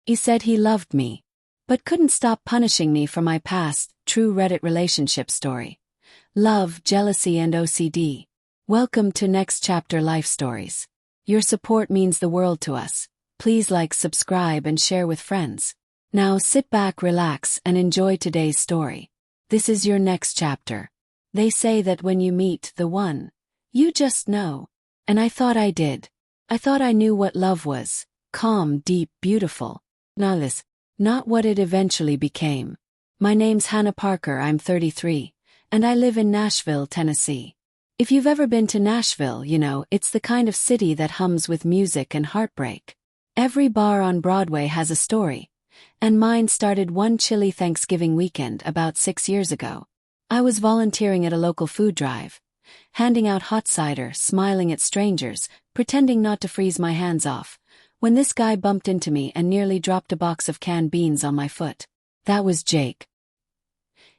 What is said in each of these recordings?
He said he loved me, but couldn't stop punishing me for my past, true Reddit relationship story. Love, jealousy and OCD. Welcome to Next Chapter Life Stories. Your support means the world to us. Please like, subscribe and share with friends. Now sit back, relax and enjoy today's story. This is your next chapter. They say that when you meet the one, you just know. And I thought I did. I thought I knew what love was. Calm, deep, beautiful. Not what it eventually became. My name's Hannah Parker, I'm 33, and I live in Nashville, Tennessee. If you've ever been to Nashville, you know, it's the kind of city that hums with music and heartbreak. Every bar on Broadway has a story, and mine started one chilly Thanksgiving weekend about 6 years ago. I was volunteering at a local food drive, handing out hot cider, smiling at strangers, pretending not to freeze my hands off, when this guy bumped into me and nearly dropped a box of canned beans on my foot. That was Jake.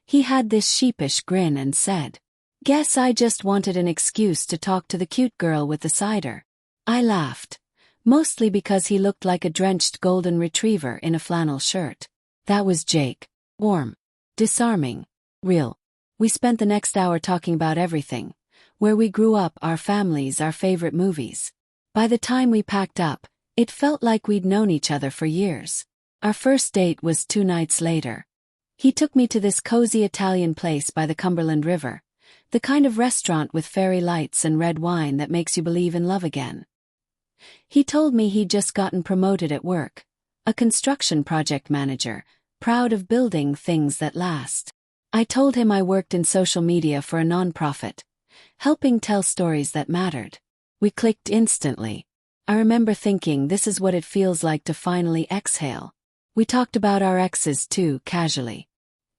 He had this sheepish grin and said, "Guess I just wanted an excuse to talk to the cute girl with the cider." I laughed, mostly because he looked like a drenched golden retriever in a flannel shirt. That was Jake. Warm, disarming, real. We spent the next hour talking about everything. Where we grew up, our families, our favorite movies. By the time we packed up, it felt like we'd known each other for years. Our first date was 2 nights later. He took me to this cozy Italian place by the Cumberland River, the kind of restaurant with fairy lights and red wine that makes you believe in love again. He told me he'd just gotten promoted at work, a construction project manager, proud of building things that last. I told him I worked in social media for a nonprofit, helping tell stories that mattered. We clicked instantly. I remember thinking, this is what it feels like to finally exhale. We talked about our exes too, casually.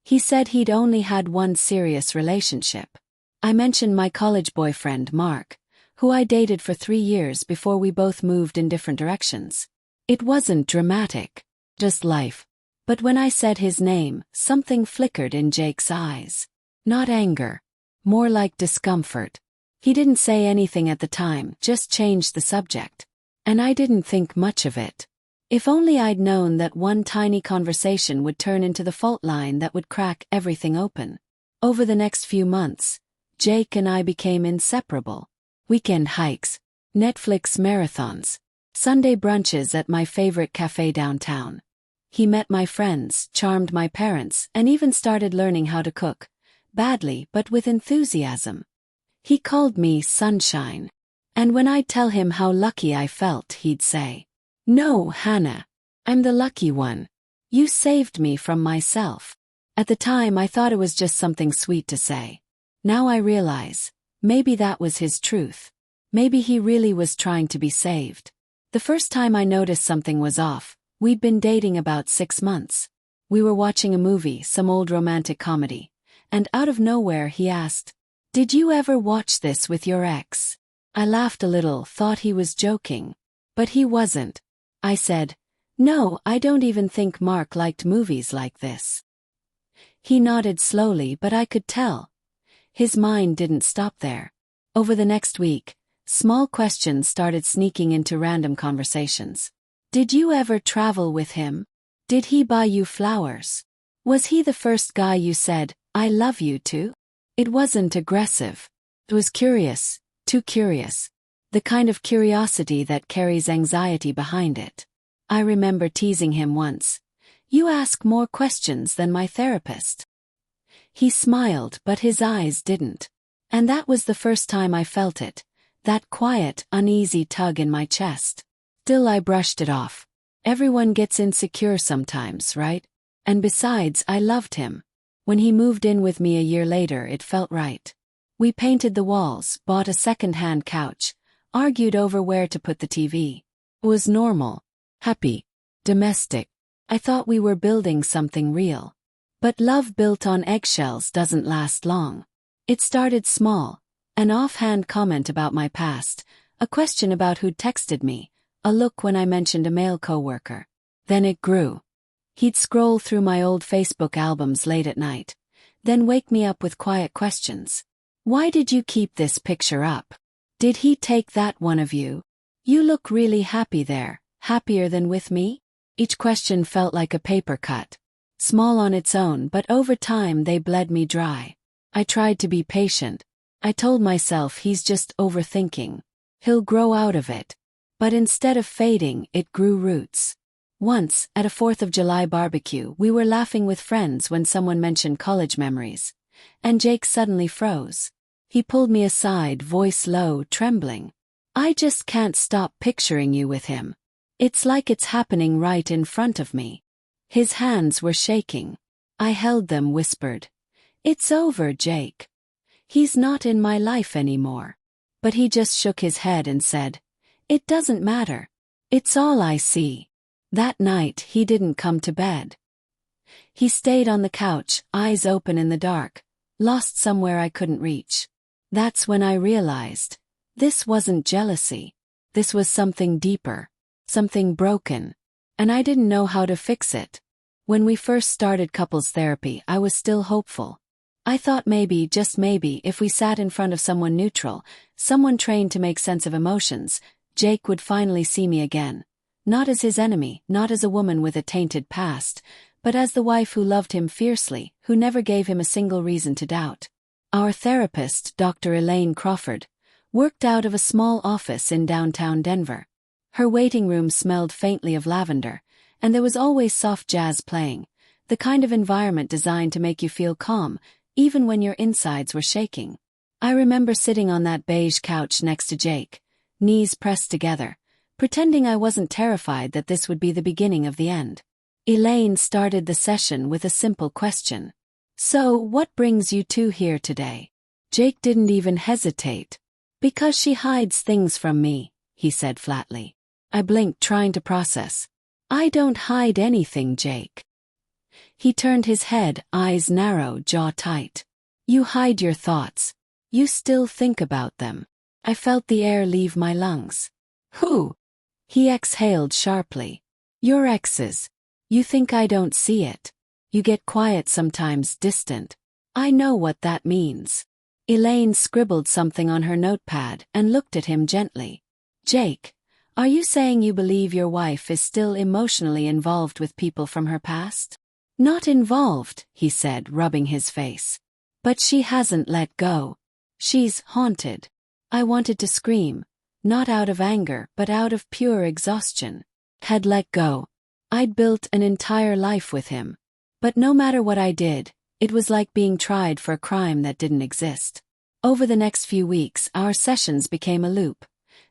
He said he'd only had one serious relationship. I mentioned my college boyfriend, Mark, who I dated for 3 years before we both moved in different directions. It wasn't dramatic, just life. But when I said his name, something flickered in Jake's eyes. Not anger, more like discomfort. He didn't say anything at the time, just changed the subject. And I didn't think much of it. If only I'd known that one tiny conversation would turn into the fault line that would crack everything open. Over the next few months, Jake and I became inseparable. Weekend hikes, Netflix marathons, Sunday brunches at my favorite cafe downtown. He met my friends, charmed my parents, and even started learning how to cook. Badly, but with enthusiasm. He called me Sunshine. And when I'd tell him how lucky I felt, he'd say, "No, Hannah. I'm the lucky one. You saved me from myself." At the time I thought it was just something sweet to say. Now I realize, maybe that was his truth. Maybe he really was trying to be saved. The first time I noticed something was off, we'd been dating about 6 months. We were watching a movie, some old romantic comedy, and out of nowhere he asked, "Did you ever watch this with your ex?" I laughed a little, thought he was joking. But he wasn't. I said, "No, I don't even think Mark liked movies like this." He nodded slowly, but I could tell. His mind didn't stop there. Over the next week, small questions started sneaking into random conversations. Did you ever travel with him? Did he buy you flowers? Was he the first guy you said, "I love you" to? It wasn't aggressive. It was curious. Too curious. The kind of curiosity that carries anxiety behind it. I remember teasing him once. "You ask more questions than my therapist." He smiled, but his eyes didn't. And that was the first time I felt it. That quiet, uneasy tug in my chest. Still I brushed it off. Everyone gets insecure sometimes, right? And besides, I loved him. When he moved in with me a year later, it felt right. We painted the walls, bought a second-hand couch, argued over where to put the TV. It was normal, happy, domestic. I thought we were building something real. But love built on eggshells doesn't last long. It started small, an offhand comment about my past, a question about who'd texted me, a look when I mentioned a male coworker. Then it grew. He'd scroll through my old Facebook albums late at night, then wake me up with quiet questions. "Why did you keep this picture up? Did he take that one of you? You look really happy there, happier than with me?" Each question felt like a paper cut. Small on its own, but over time they bled me dry. I tried to be patient. I told myself he's just overthinking. He'll grow out of it. But instead of fading, it grew roots. Once, at a 4th of July barbecue, we were laughing with friends when someone mentioned college memories. And Jake suddenly froze. He pulled me aside, voice low, trembling. "I just can't stop picturing you with him. It's like it's happening right in front of me." His hands were shaking. I held them, whispered, "It's over, Jake. He's not in my life anymore." But he just shook his head and said, "It doesn't matter. It's all I see." That night he didn't come to bed. He stayed on the couch, eyes open in the dark, lost somewhere I couldn't reach. That's when I realized, this wasn't jealousy. This was something deeper, something broken, and I didn't know how to fix it. When we first started couples therapy, I was still hopeful. I thought maybe, just maybe, if we sat in front of someone neutral, someone trained to make sense of emotions, Jake would finally see me again. Not as his enemy, not as a woman with a tainted past, but as the wife who loved him fiercely, who never gave him a single reason to doubt. Our therapist, Dr. Elaine Crawford, worked out of a small office in downtown Denver. Her waiting room smelled faintly of lavender, and there was always soft jazz playing, the kind of environment designed to make you feel calm, even when your insides were shaking. I remember sitting on that beige couch next to Jake, knees pressed together, pretending I wasn't terrified that this would be the beginning of the end. Elaine started the session with a simple question. "So, what brings you two here today?" Jake didn't even hesitate. "Because she hides things from me," he said flatly. I blinked, trying to process. "I don't hide anything, Jake." He turned his head, eyes narrow, jaw tight. "You hide your thoughts. You still think about them." I felt the air leave my lungs. "Who?" He exhaled sharply. "Your exes. You think I don't see it. You get quiet sometimes, distant. I know what that means." Elaine scribbled something on her notepad and looked at him gently. "Jake, are you saying you believe your wife is still emotionally involved with people from her past?" "Not involved," he said, rubbing his face. "But she hasn't let go. She's haunted." I wanted to scream, not out of anger but out of pure exhaustion. Had let go. I'd built an entire life with him. But no matter what I did, it was like being tried for a crime that didn't exist. Over the next few weeks, our sessions became a loop.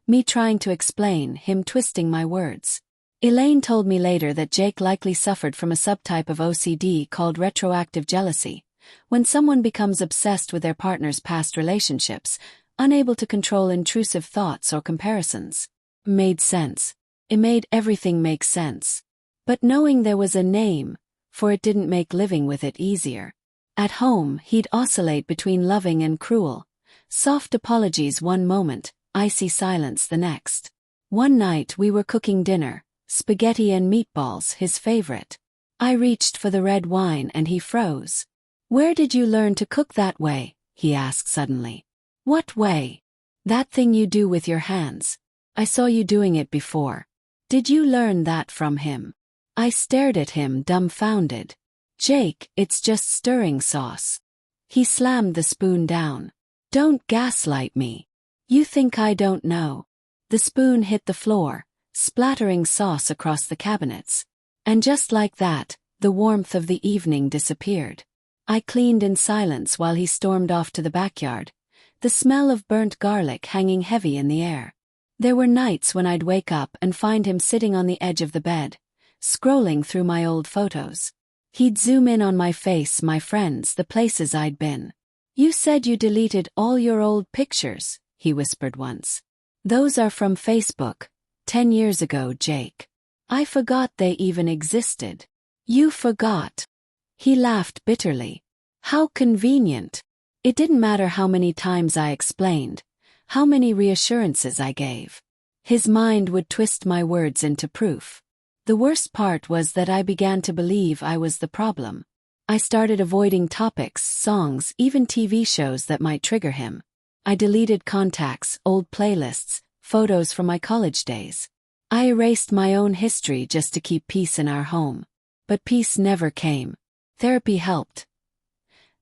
Me trying to explain, him twisting my words. Elaine told me later that Jake likely suffered from a subtype of OCD called retroactive jealousy, when someone becomes obsessed with their partner's past relationships, unable to control intrusive thoughts or comparisons. Made sense. It made everything make sense. But knowing there was a name for it didn't make living with it easier. At home, he'd oscillate between loving and cruel. Soft apologies one moment, icy silence the next. One night we were cooking dinner, spaghetti and meatballs, his favorite. I reached for the red wine and he froze. "Where did you learn to cook that way?" he asked suddenly. "What way?" "That thing you do with your hands. I saw you doing it before. Did you learn that from him?" I stared at him, dumbfounded. "Jake, it's just stirring sauce." He slammed the spoon down. "Don't gaslight me. You think I don't know." The spoon hit the floor, splattering sauce across the cabinets. And just like that, the warmth of the evening disappeared. I cleaned in silence while he stormed off to the backyard, the smell of burnt garlic hanging heavy in the air. There were nights when I'd wake up and find him sitting on the edge of the bed, scrolling through my old photos. He'd zoom in on my face, my friends, the places I'd been. "You said you deleted all your old pictures," he whispered once. "Those are from Facebook. 10 years ago, Jake. I forgot they even existed." "You forgot." He laughed bitterly. "How convenient." It didn't matter how many times I explained, how many reassurances I gave. His mind would twist my words into proof. The worst part was that I began to believe I was the problem. I started avoiding topics, songs, even TV shows that might trigger him. I deleted contacts, old playlists, photos from my college days. I erased my own history just to keep peace in our home. But peace never came. Therapy helped.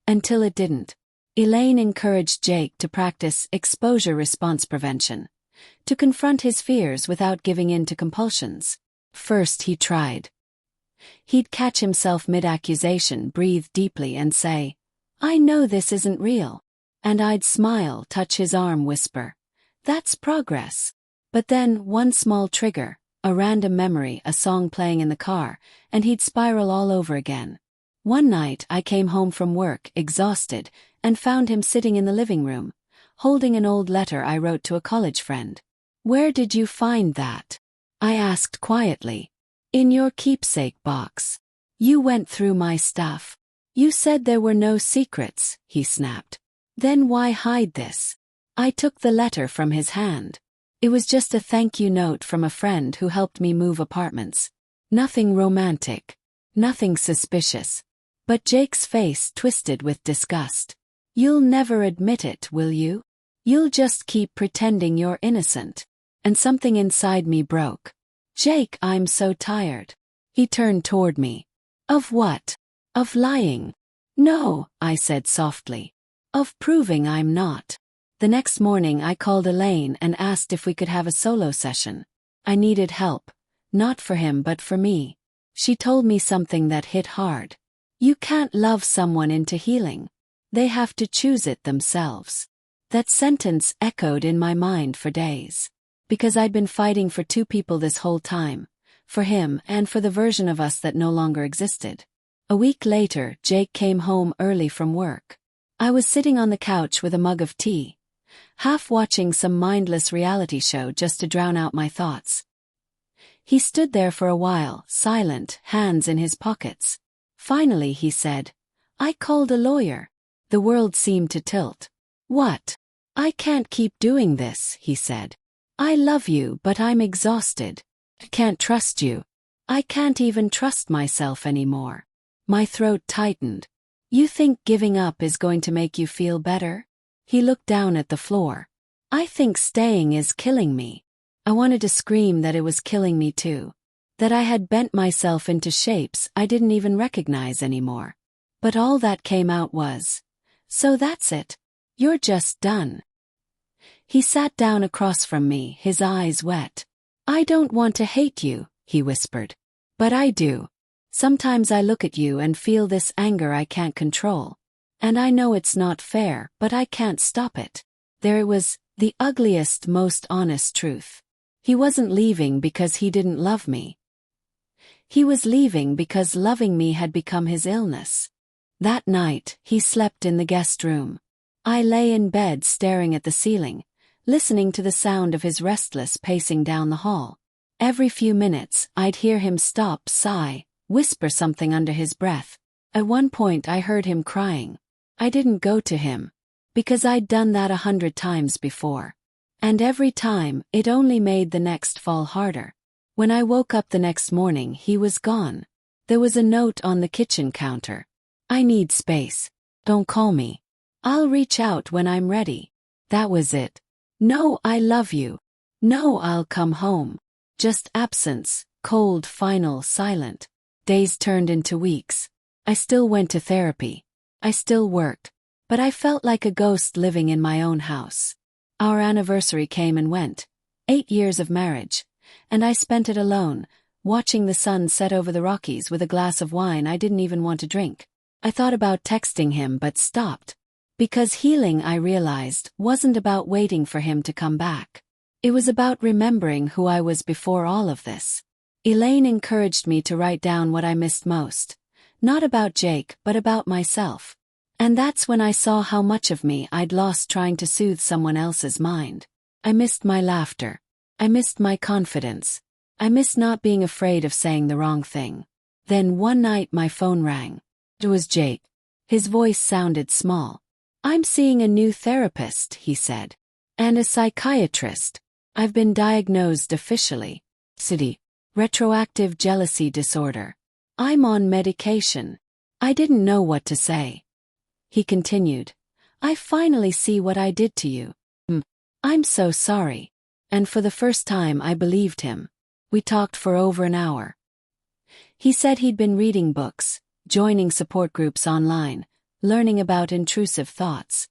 Until it didn't. Elaine encouraged Jake to practice exposure response prevention, to confront his fears without giving in to compulsions. First he tried. He'd catch himself mid-accusation, breathe deeply and say, "I know this isn't real." And I'd smile, touch his arm, whisper, "That's progress." But then, one small trigger, a random memory, a song playing in the car, and he'd spiral all over again. One night I came home from work, exhausted, and found him sitting in the living room, holding an old letter I wrote to a college friend. "Where did you find that?" I asked quietly. "In your keepsake box. You went through my stuff. You said there were no secrets," he snapped. "Then why hide this?" I took the letter from his hand. It was just a thank you note from a friend who helped me move apartments. Nothing romantic. Nothing suspicious. But Jake's face twisted with disgust. "You'll never admit it, will you? You'll just keep pretending you're innocent." And something inside me broke. "Jake, I'm so tired." He turned toward me. "Of what? Of lying?" "No," I said softly. "Of proving I'm not." The next morning I called Elaine and asked if we could have a solo session. I needed help. Not for him but for me. She told me something that hit hard. You can't love someone into healing. They have to choose it themselves. That sentence echoed in my mind for days. Because I'd been fighting for two people this whole time. For him and for the version of us that no longer existed. A week later, Jake came home early from work. I was sitting on the couch with a mug of tea, half watching some mindless reality show just to drown out my thoughts. He stood there for a while, silent, hands in his pockets. Finally he said, "I called a lawyer." The world seemed to tilt. "What?" "I can't keep doing this," he said. "I love you, but I'm exhausted. I can't trust you. I can't even trust myself anymore." My throat tightened. "You think giving up is going to make you feel better?" He looked down at the floor. "I think staying is killing me." I wanted to scream that it was killing me too. That I had bent myself into shapes I didn't even recognize anymore. But all that came out was, "So that's it. You're just done." He sat down across from me, his eyes wet. "I don't want to hate you," he whispered. "But I do. Sometimes I look at you and feel this anger I can't control. And I know it's not fair, but I can't stop it." There it was, the ugliest, most honest truth. He wasn't leaving because he didn't love me. He was leaving because loving me had become his illness. That night, he slept in the guest room. I lay in bed staring at the ceiling, listening to the sound of his restless pacing down the hall. Every few minutes, I'd hear him stop, sigh, whisper something under his breath. At one point I heard him crying. I didn't go to him. Because I'd done that 100 times before. And every time, it only made the next fall harder. When I woke up the next morning, he was gone. There was a note on the kitchen counter. "I need space. Don't call me. I'll reach out when I'm ready." That was it. No, "I love you." No, "I'll come home." Just absence, cold, final, silent. Days turned into weeks. I still went to therapy. I still worked. But I felt like a ghost living in my own house. Our anniversary came and went. 8 years of marriage. And I spent it alone, watching the sun set over the Rockies with a glass of wine I didn't even want to drink. I thought about texting him but stopped. Because healing, I realized, wasn't about waiting for him to come back. It was about remembering who I was before all of this. Elaine encouraged me to write down what I missed most. Not about Jake, but about myself. And that's when I saw how much of me I'd lost trying to soothe someone else's mind. I missed my laughter. I missed my confidence. I missed not being afraid of saying the wrong thing. Then one night my phone rang. It was Jake. His voice sounded small. "I'm seeing a new therapist," he said. "And a psychiatrist. I've been diagnosed officially. City. Retroactive jealousy disorder. I'm on medication." I didn't know what to say. He continued. "I finally see what I did to you. I'm so sorry." And for the first time I believed him. We talked for over an hour. He said he'd been reading books, joining support groups online, learning about intrusive thoughts.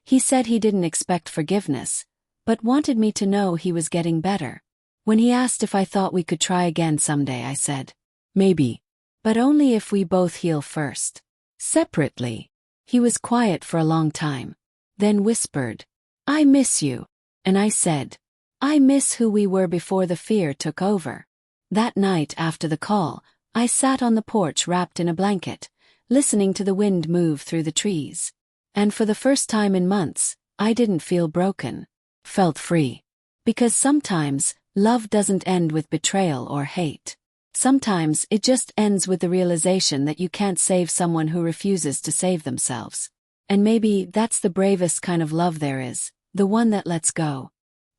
He said he didn't expect forgiveness, but wanted me to know he was getting better. When he asked if I thought we could try again someday, I said, maybe, but only if we both heal first. Separately. He was quiet for a long time, then whispered, I miss you. And I said, I miss who we were before the fear took over. That night after the call, I sat on the porch wrapped in a blanket, listening to the wind move through the trees. And for the first time in months, I didn't feel broken. Felt free. Because sometimes, love doesn't end with betrayal or hate. Sometimes it just ends with the realization that you can't save someone who refuses to save themselves. And maybe that's the bravest kind of love there is, the one that lets go.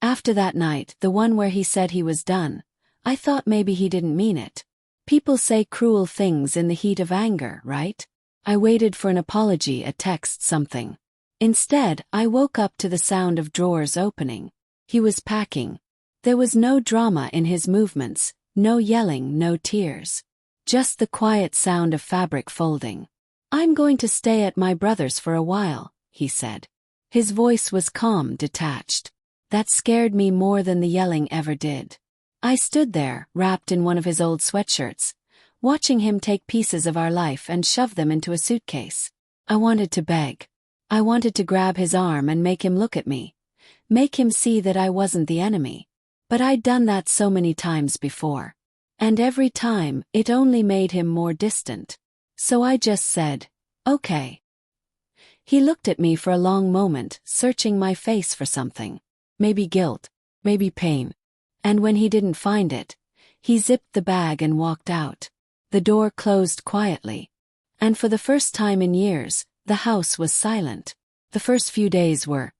After that night, the one where he said he was done, I thought maybe he didn't mean it. People say cruel things in the heat of anger, right? I waited for an apology, a text, something. Instead, I woke up to the sound of drawers opening. He was packing. There was no drama in his movements, no yelling, no tears. Just the quiet sound of fabric folding. I'm going to stay at my brother's for a while, he said. His voice was calm, detached. That scared me more than the yelling ever did. I stood there, wrapped in one of his old sweatshirts, watching him take pieces of our life and shove them into a suitcase. I wanted to beg. I wanted to grab his arm and make him look at me. Make him see that I wasn't the enemy. But I'd done that so many times before. And every time, it only made him more distant. So I just said, okay. He looked at me for a long moment, searching my face for something. Maybe guilt, maybe pain. And when he didn't find it, he zipped the bag and walked out. The door closed quietly. And for the first time in years, the house was silent. The first few days were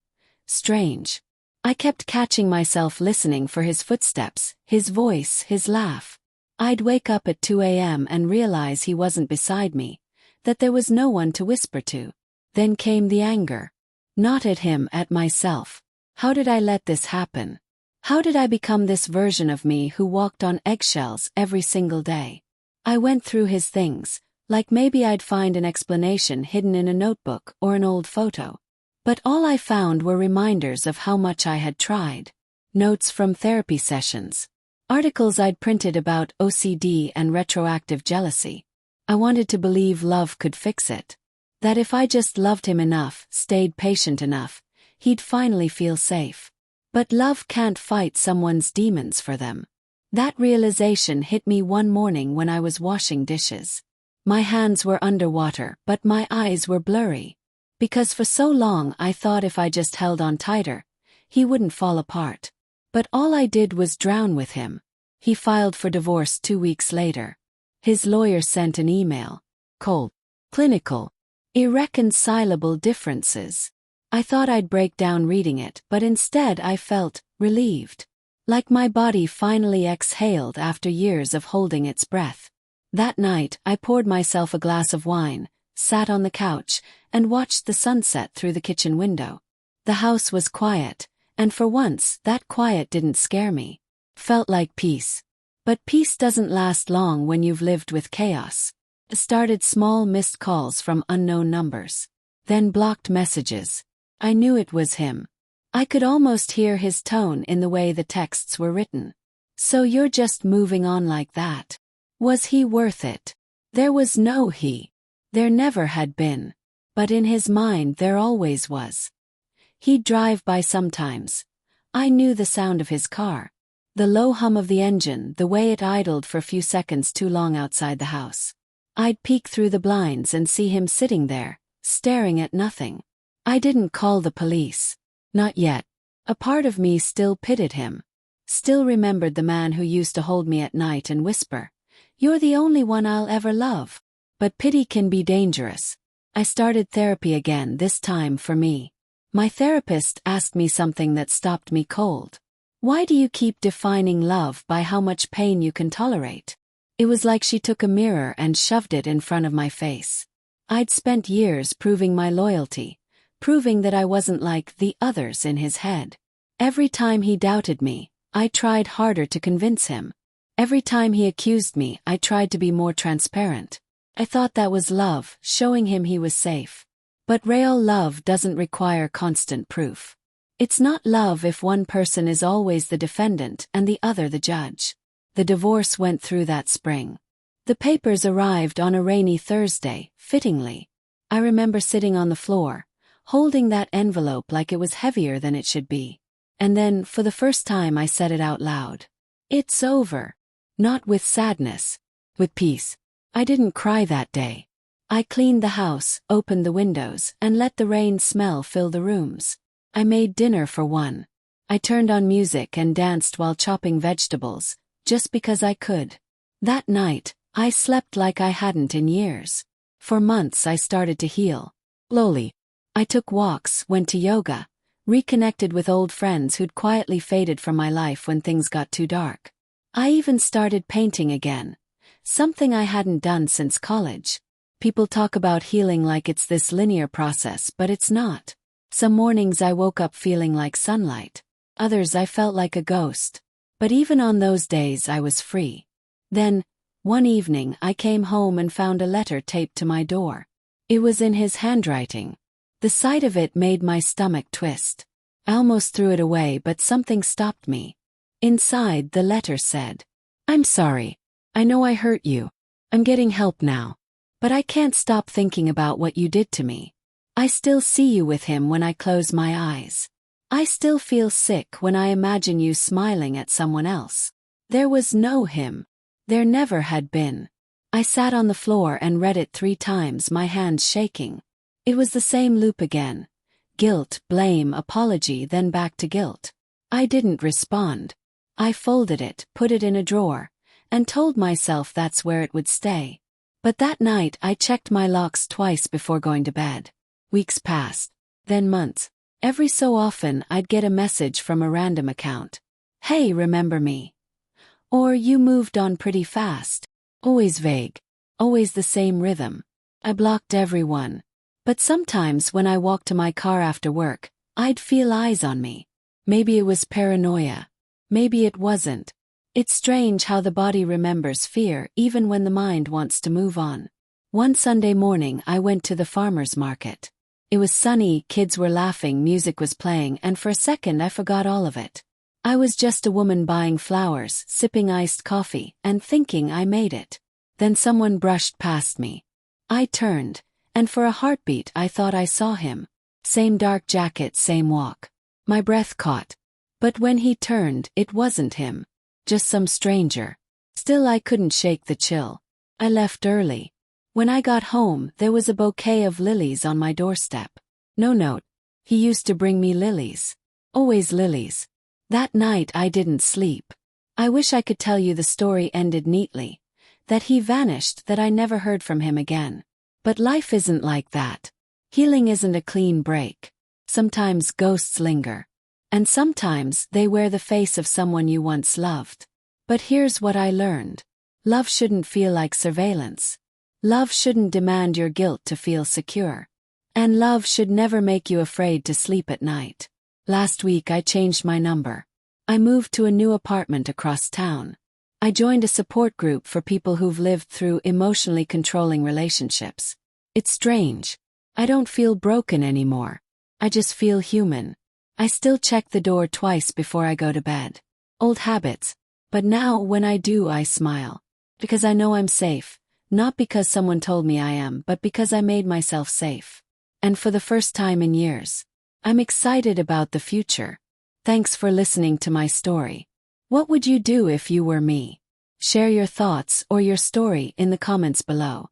strange. I kept catching myself listening for his footsteps, his voice, his laugh. I'd wake up at 2 a.m. and realize he wasn't beside me, that there was no one to whisper to. Then came the anger. Not at him, at myself. How did I let this happen? How did I become this version of me who walked on eggshells every single day? I went through his things, like maybe I'd find an explanation hidden in a notebook or an old photo. But all I found were reminders of how much I had tried. Notes from therapy sessions. Articles I'd printed about OCD and retroactive jealousy. I wanted to believe love could fix it. That if I just loved him enough, stayed patient enough, he'd finally feel safe. But love can't fight someone's demons for them. That realization hit me one morning when I was washing dishes. My hands were underwater, but my eyes were blurry. Because for so long I thought if I just held on tighter, he wouldn't fall apart. But all I did was drown with him. He filed for divorce 2 weeks later. His lawyer sent an email. Cold. Clinical. Irreconcilable differences. I thought I'd break down reading it, but instead I felt relieved. Like my body finally exhaled after years of holding its breath. That night, I poured myself a glass of wine, sat on the couch, and watched the sunset through the kitchen window. The house was quiet, and for once, that quiet didn't scare me. Felt like peace. But peace doesn't last long when you've lived with chaos. Started small missed calls from unknown numbers. Then blocked messages. I knew it was him. I could almost hear his tone in the way the texts were written. So you're just moving on like that. Was he worth it? There was no he. There never had been. But in his mind there always was. He'd drive by sometimes. I knew the sound of his car. The low hum of the engine, the way it idled for a few seconds too long outside the house. I'd peek through the blinds and see him sitting there, staring at nothing. I didn't call the police. Not yet. A part of me still pitied him. Still remembered the man who used to hold me at night and whisper, "You're the only one I'll ever love." But pity can be dangerous. I started therapy again, this time for me. My therapist asked me something that stopped me cold. Why do you keep defining love by how much pain you can tolerate? It was like she took a mirror and shoved it in front of my face. I'd spent years proving my loyalty, proving that I wasn't like the others in his head. Every time he doubted me, I tried harder to convince him. Every time he accused me, I tried to be more transparent. I thought that was love, showing him he was safe. But real love doesn't require constant proof. It's not love if one person is always the defendant and the other the judge. The divorce went through that spring. The papers arrived on a rainy Thursday, fittingly. I remember sitting on the floor, holding that envelope like it was heavier than it should be. And then, for the first time, I said it out loud. It's over. Not with sadness. With peace. I didn't cry that day. I cleaned the house, opened the windows, and let the rain smell fill the rooms. I made dinner for one. I turned on music and danced while chopping vegetables, just because I could. That night, I slept like I hadn't in years. For months I started to heal. Slowly. I took walks, went to yoga, reconnected with old friends who'd quietly faded from my life when things got too dark. I even started painting again, something I hadn't done since college. People talk about healing like it's this linear process, but it's not. Some mornings I woke up feeling like sunlight. Others I felt like a ghost. But even on those days I was free. Then, one evening I came home and found a letter taped to my door. It was in his handwriting. The sight of it made my stomach twist. I almost threw it away, but something stopped me. Inside, the letter said, "I'm sorry. I know I hurt you. I'm getting help now. But I can't stop thinking about what you did to me. I still see you with him when I close my eyes. I still feel sick when I imagine you smiling at someone else. There was no him. There never had been." I sat on the floor and read it 3 times, my hands shaking. It was the same loop again. Guilt, blame, apology, then back to guilt. I didn't respond. I folded it, put it in a drawer, and told myself that's where it would stay. But that night I checked my locks twice before going to bed. Weeks passed, then months. Every so often I'd get a message from a random account. "Hey, remember me?" Or "You moved on pretty fast." Always vague. Always the same rhythm. I blocked everyone. But sometimes when I walked to my car after work, I'd feel eyes on me. Maybe it was paranoia. Maybe it wasn't. It's strange how the body remembers fear even when the mind wants to move on. One Sunday morning I went to the farmer's market. It was sunny, kids were laughing, music was playing, and for a second I forgot all of it. I was just a woman buying flowers, sipping iced coffee, and thinking I made it. Then someone brushed past me. I turned, and for a heartbeat I thought I saw him. Same dark jacket, same walk. My breath caught. But when he turned, it wasn't him. Just some stranger. Still, I couldn't shake the chill. I left early. When I got home, there was a bouquet of lilies on my doorstep. No note. He used to bring me lilies. Always lilies. That night I didn't sleep. I wish I could tell you the story ended neatly. That he vanished, that I never heard from him again. But life isn't like that. Healing isn't a clean break. Sometimes ghosts linger. And sometimes they wear the face of someone you once loved. But here's what I learned. Love shouldn't feel like surveillance. Love shouldn't demand your guilt to feel secure. And love should never make you afraid to sleep at night. Last week I changed my number. I moved to a new apartment across town. I joined a support group for people who've lived through emotionally controlling relationships. It's strange. I don't feel broken anymore. I just feel human. I still check the door twice before I go to bed. Old habits. But now when I do, I smile. Because I know I'm safe. Not because someone told me I am, but because I made myself safe. And for the first time in years, I'm excited about the future. Thanks for listening to my story. What would you do if you were me? Share your thoughts or your story in the comments below.